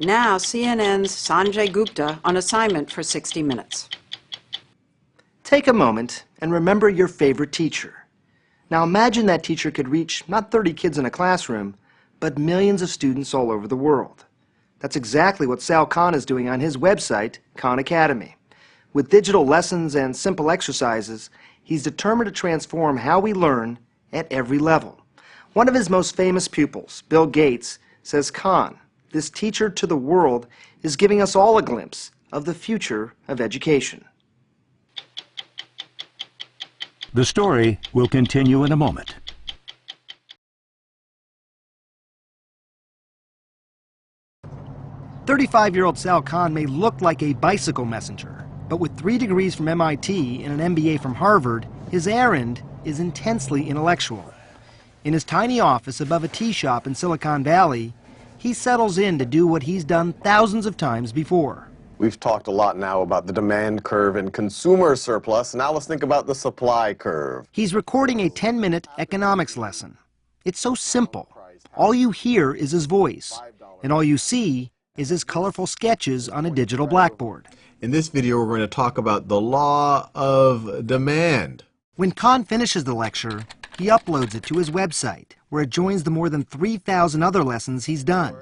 Now CNN's Sanjay Gupta on assignment for 60 Minutes. Take a moment and remember your favorite teacher. Now imagine that teacher could reach not 30 kids in a classroom, but millions of students all over the world. That's exactly what Sal Khan is doing on his website, Khan Academy. With digital lessons and simple exercises, he's determined to transform how we learn at every level. One of his most famous pupils, Bill Gates, says Khan, this teacher to the world, is giving us all a glimpse of the future of education. The story will continue in a moment. 35-year-old Sal Khan may look like a bicycle messenger, but with 3 degrees from MIT and an MBA from Harvard, his errand is intensely intellectual. In his tiny office above a tea shop in Silicon Valley, he settles in to do what he's done thousands of times before. We've talked a lot now about the demand curve and consumer surplus. Now let's think about the supply curve. He's recording a 10-minute economics lesson. It's so simple. All you hear is his voice, and all you see is his colorful sketches on a digital blackboard. In this video, we're going to talk about the law of demand. When Khan finishes the lecture, he uploads it to his website, where it joins the more than 3,000 other lessons he's done.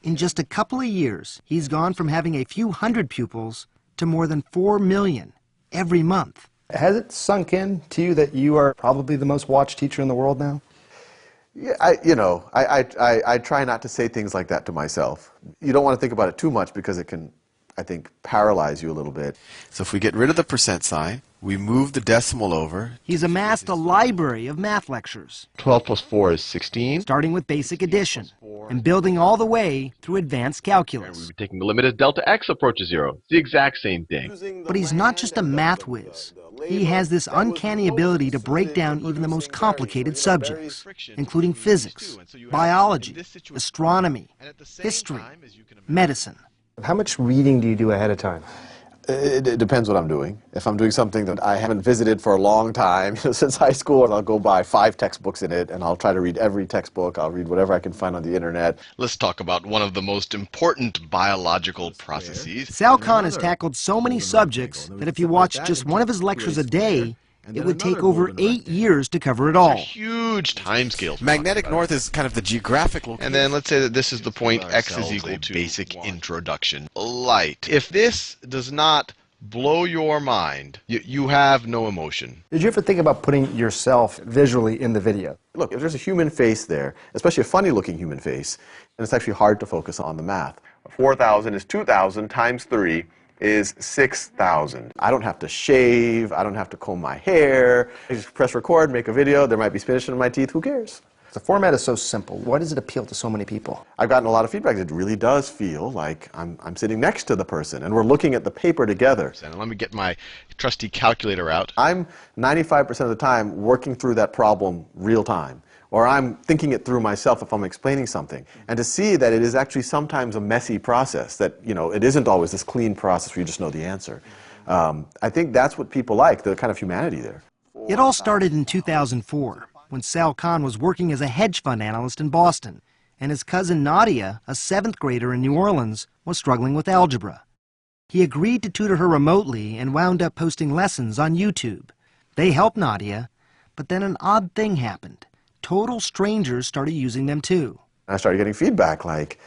In just a couple of years, he's gone from having a few hundred pupils to more than 4 million every month. Has it sunk in to you that you are probably the most watched teacher in the world now? Yeah, I try not to say things like that to myself. You don't want to think about it too much because it can, I think, paralyze you a little bit. So if we get rid of the percent sign, we move the decimal over. He's amassed a library of math lectures. 12 plus 4 is 16. Starting with basic addition and building all the way through advanced calculus. We'd be taking the limit as delta x approaches 0. It's the exact same thing. But he's not just a math whiz. He has this uncanny ability to break down even the most complicated subjects, including physics, biology, astronomy, history, medicine. How much reading do you do ahead of time? It depends what I'm doing. If I'm doing something that I haven't visited for a long time, since high school, I'll go buy 5 textbooks in it, and I'll try to read every textbook. I'll read whatever I can find on the internet. Let's talk about one of the most important biological processes. Sal Khan has tackled so many subjects that if you watch just one of his lectures a day, it would take over 8 years to cover it all. Huge time scales. Magnetic north is kind of the geographic location. And then let's say that this is the point x is equal to basic introduction. Light. If this does not blow your mind, you have no emotion. Did you ever think about putting yourself visually in the video? Look, if there's a human face there, especially a funny-looking human face, then it's actually hard to focus on the math. 4,000 is 2,000 times 3 is 6,000. I don't have to shave, I don't have to comb my hair. I just press record, make a video, there might be spinach in my teeth, who cares? The format is so simple. Why does it appeal to so many people? I've gotten a lot of feedback. It really does feel like I'm sitting next to the person and we're looking at the paper together. And let me get my trusty calculator out. I'm 95% of the time working through that problem real time. Or I'm thinking it through myself if I'm explaining something. And to see that it is actually sometimes a messy process, that it isn't always this clean process where you just know the answer. I think that's what people like, the kind of humanity there. It all started in 2004, when Sal Khan was working as a hedge fund analyst in Boston, and his cousin Nadia, a 7th grader in New Orleans, was struggling with algebra. He agreed to tutor her remotely and wound up posting lessons on YouTube. They helped Nadia, but then an odd thing happened. Total strangers started using them too. I started getting feedback like,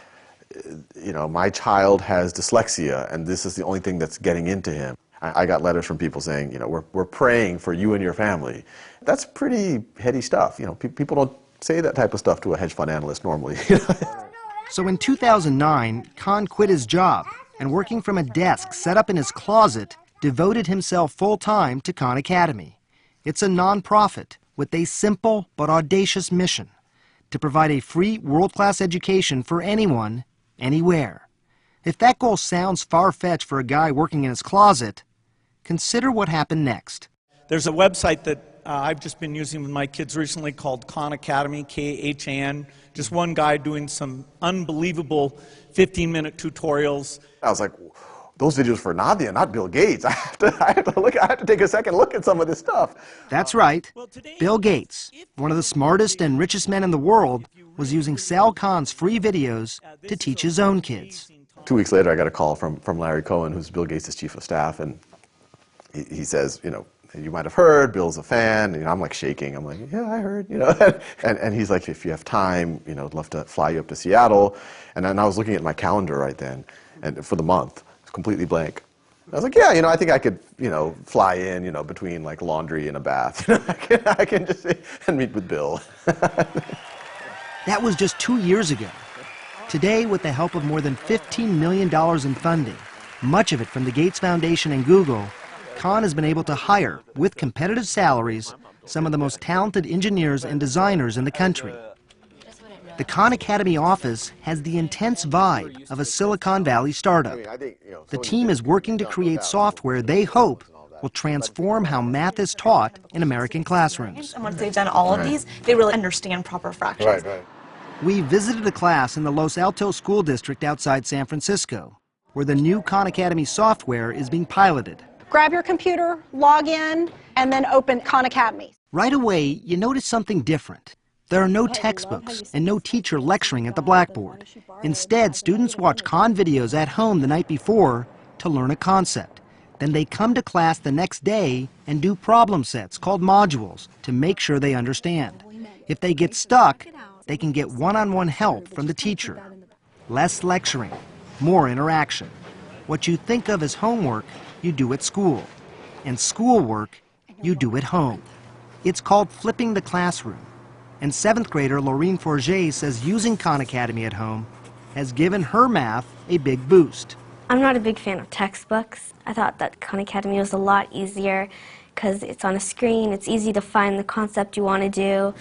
my child has dyslexia and this is the only thing that's getting into him. I got letters from people saying, we're praying for you and your family. That's pretty heady stuff. People don't say that type of stuff to a hedge fund analyst normally. So in 2009, Khan quit his job and, working from a desk set up in his closet, devoted himself full-time to Khan Academy. It's a non-profit with a simple but audacious mission: to provide a free world-class education for anyone, anywhere. If that goal sounds far-fetched for a guy working in his closet, consider what happened next. There's a website that I've just been using with my kids recently called Khan Academy, K-H-A-N. Just one guy doing some unbelievable 15-minute tutorials. I was like, those videos for Nadia, not Bill Gates. I have to take a second look at some of this stuff. That's right. Bill Gates, one of the smartest and richest men in the world, was using Sal Khan's free videos to teach his own kids. 2 weeks later, I got a call from Larry Cohen, who's Bill Gates' chief of staff, and he says, you know, you might have heard, Bill's a fan. You know, I'm like shaking. I'm like, yeah, I heard, you know. and he's like, if you have time, you know, I'd love to fly you up to Seattle. And then I was looking at my calendar right then, and for the month, it's completely blank. I was like, yeah, you know, I think I could, you know, fly in, you know, between like laundry and a bath. You know, I can just and meet with Bill. That was just 2 years ago. Today, with the help of more than $15 million in funding, much of it from the Gates Foundation and Google, Khan has been able to hire, with competitive salaries, some of the most talented engineers and designers in the country. The Khan Academy office has the intense vibe of a Silicon Valley startup. The team is working to create software they hope will transform how math is taught in American classrooms. And once they've done all of these, they really understand proper fractions. We visited a class in the Los Altos School District outside San Francisco, where the new Khan Academy software is being piloted. Grab your computer, log in, and then open Khan Academy. Right away, you notice something different. There are no textbooks and no teacher lecturing at the blackboard. Instead, students watch Khan videos at home the night before to learn a concept. Then they come to class the next day and do problem sets called modules to make sure they understand. If they get stuck, they can get one-on-one help from the teacher. Less lecturing, more interaction. What you think of as homework, you do at school. And schoolwork, you do at home. It's called flipping the classroom. And 7th grader Laureen Forget says using Khan Academy at home has given her math a big boost. I'm not a big fan of textbooks. I thought that Khan Academy was a lot easier because it's on a screen, it's easy to find the concept you want to do.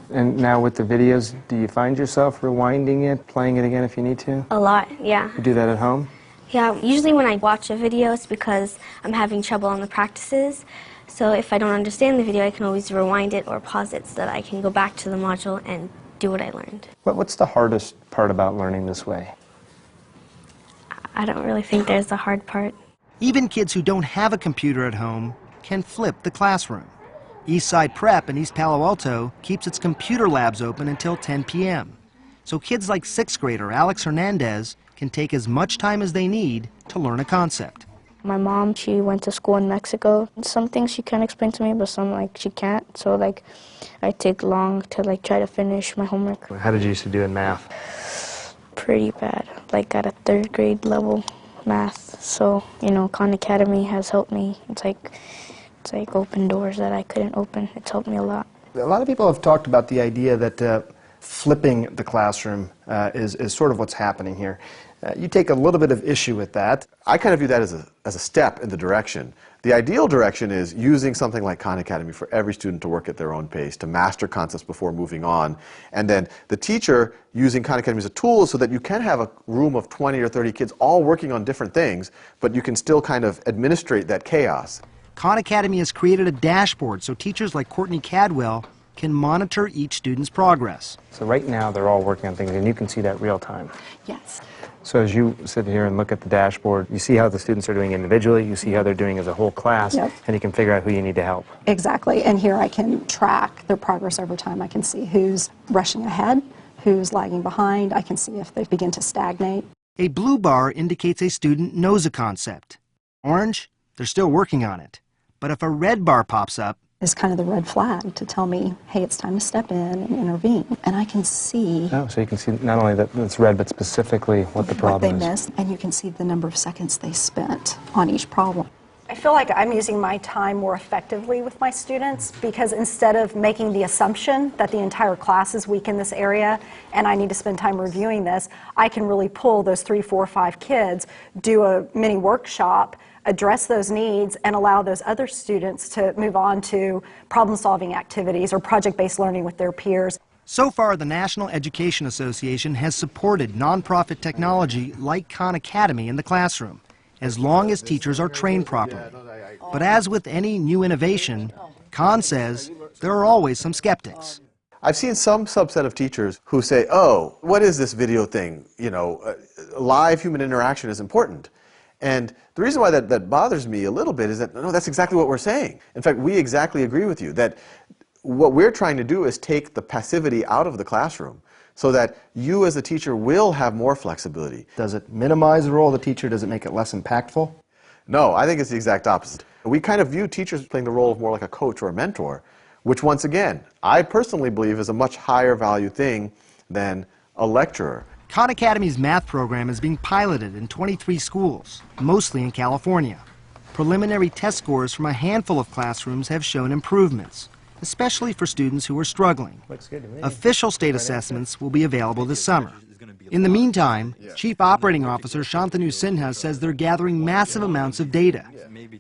And now with the videos, do you find yourself rewinding it, playing it again if you need to? A lot, yeah. You do that at home? Yeah, usually when I watch a video, it's because I'm having trouble on the practices. So if I don't understand the video, I can always rewind it or pause it so that I can go back to the module and do what I learned. What's the hardest part about learning this way? I don't really think there's a hard part. Even kids who don't have a computer at home can flip the classroom. Eastside Prep in East Palo Alto keeps its computer labs open until 10 p.m. So kids like 6th grader Alex Hernandez can take as much time as they need to learn a concept. My mom, she went to school in Mexico. Some things she can explain to me, but some she can't. So I take long to try to finish my homework. How did you used to do in math? Pretty bad, at a 3rd grade level math. So, Khan Academy has helped me. It's like open doors that I couldn't open. It's helped me a lot. A lot of people have talked about the idea that flipping the classroom is sort of what's happening here. You take a little bit of issue with that. I kind of view that as a step in the direction. The ideal direction is using something like Khan Academy for every student to work at their own pace, to master concepts before moving on. And then the teacher using Khan Academy as a tool so that you can have a room of 20 or 30 kids all working on different things, but you can still kind of administrate that chaos. Khan Academy has created a dashboard so teachers like Courtney Cadwell can monitor each student's progress. So right now they're all working on things and you can see that real time. Yes. So as you sit here and look at the dashboard, you see how the students are doing individually, you see how they're doing as a whole class, Yep. and you can figure out who you need to help. Exactly. And here I can track their progress over time. I can see who's rushing ahead, who's lagging behind. I can see if they begin to stagnate. A blue bar indicates a student knows a concept. Orange, they're still working on it. But if a red bar pops up, is kind of the red flag to tell me, hey, it's time to step in and intervene. And I can see Oh, so you can see not only that it's red, but specifically what the problem what they missed, and you can see the number of seconds they spent on each problem. I feel like I'm using my time more effectively with my students because instead of making the assumption that the entire class is weak in this area and I need to spend time reviewing this, I can really pull those 3, 4, 5 kids, do a mini workshop, address those needs, and allow those other students to move on to problem-solving activities or project-based learning with their peers. So far, the National Education Association has supported nonprofit technology like Khan Academy in the classroom, as long as teachers are trained properly. But as with any new innovation, Khan says there are always some skeptics. I've seen some subset of teachers who say, oh, what is this video thing? Live human interaction is important. And the reason why that bothers me a little bit is that, no, that's exactly what we're saying. In fact, we exactly agree with you that what we're trying to do is take the passivity out of the classroom so that you as a teacher will have more flexibility. Does it minimize the role of the teacher? Does it make it less impactful? No, I think it's the exact opposite. We kind of view teachers playing the role of more like a coach or a mentor, which once again, I personally believe is a much higher value thing than a lecturer. Khan Academy's math program is being piloted in 23 schools, mostly in California. Preliminary test scores from a handful of classrooms have shown improvements, especially for students who are struggling. Official state assessments will be available this summer. In the meantime, Chief Operating Officer Shantanu Sinha says they're gathering massive amounts of data,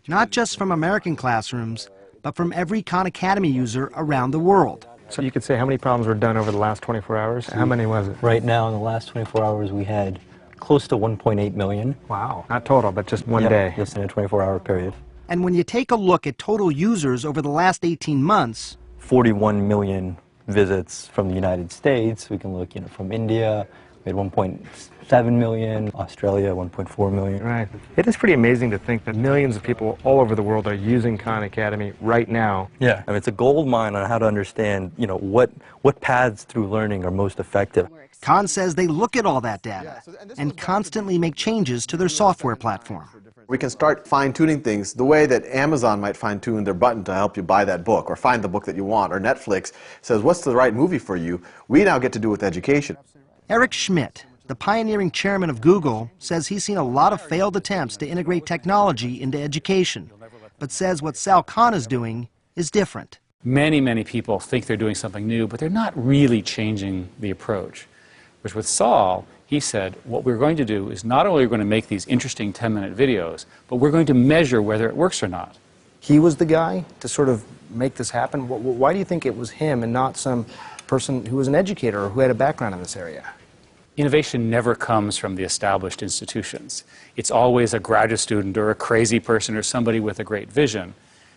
not just from American classrooms, but from every Khan Academy user around the world. So you could say how many problems were done over the last 24 hours? How many was it? Right now, in the last 24 hours, we had close to 1.8 million. Wow. Not total, but just one day. Just in a 24-hour period. And when you take a look at total users over the last 18 months, 41 million visits from the United States. We can look, from India. We had 1.7 million, Australia 1.4 million. Right. It is pretty amazing to think that millions of people all over the world are using Khan Academy right now. Yeah, I mean, it's a gold mine on how to understand, what paths through learning are most effective. Khan says they look at all that data and constantly make changes to their software platform. We can start fine-tuning things the way that Amazon might fine-tune their button to help you buy that book or find the book that you want, or Netflix says, what's the right movie for you? We now get to do with education. Eric Schmidt, the pioneering chairman of Google, says he's seen a lot of failed attempts to integrate technology into education, but says what Sal Khan is doing is different. Many people think they're doing something new, but they're not really changing the approach. Which with Saul, he said, what we're going to do is not only are we going to make these interesting 10-minute videos, but we're going to measure whether it works or not. He was the guy to sort of make this happen? Why do you think it was him and not some person who was an educator or who had a background in this area? Innovation never comes from the established institutions. It's always a graduate student or a crazy person or somebody with a great vision.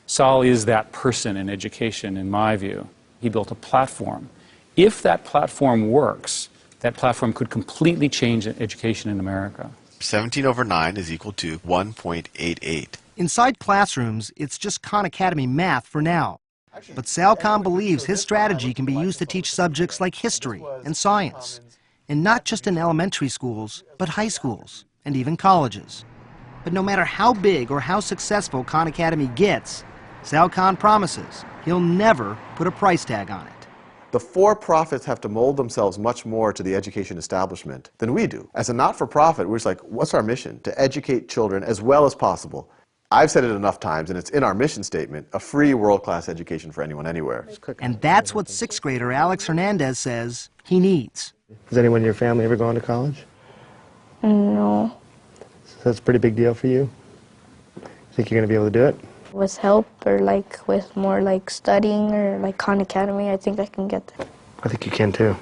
Saul is that person in education, in my view. He built a platform. If that platform works, that platform could completely change education in America. 17 over 9 is equal to 1.88. Inside classrooms, it's just Khan Academy math for now. But Sal Khan believes his strategy can be used to teach subjects like history and science, and not just in elementary schools, but high schools and even colleges. But no matter how big or how successful Khan Academy gets, Sal Khan promises he'll never put a price tag on it. The for-profits have to mold themselves much more to the education establishment than we do. As a not-for-profit, we're just like, what's our mission? To educate children as well as possible. I've said it enough times, and it's in our mission statement, a free world-class education for anyone, anywhere. And that's what sixth grader Alex Hernandez says he needs. Has anyone in your family ever gone to college? No. So that's a pretty big deal for you? Think you're going to be able to do it? With help or with more studying or Khan Academy, I think I can get there. I think you can too.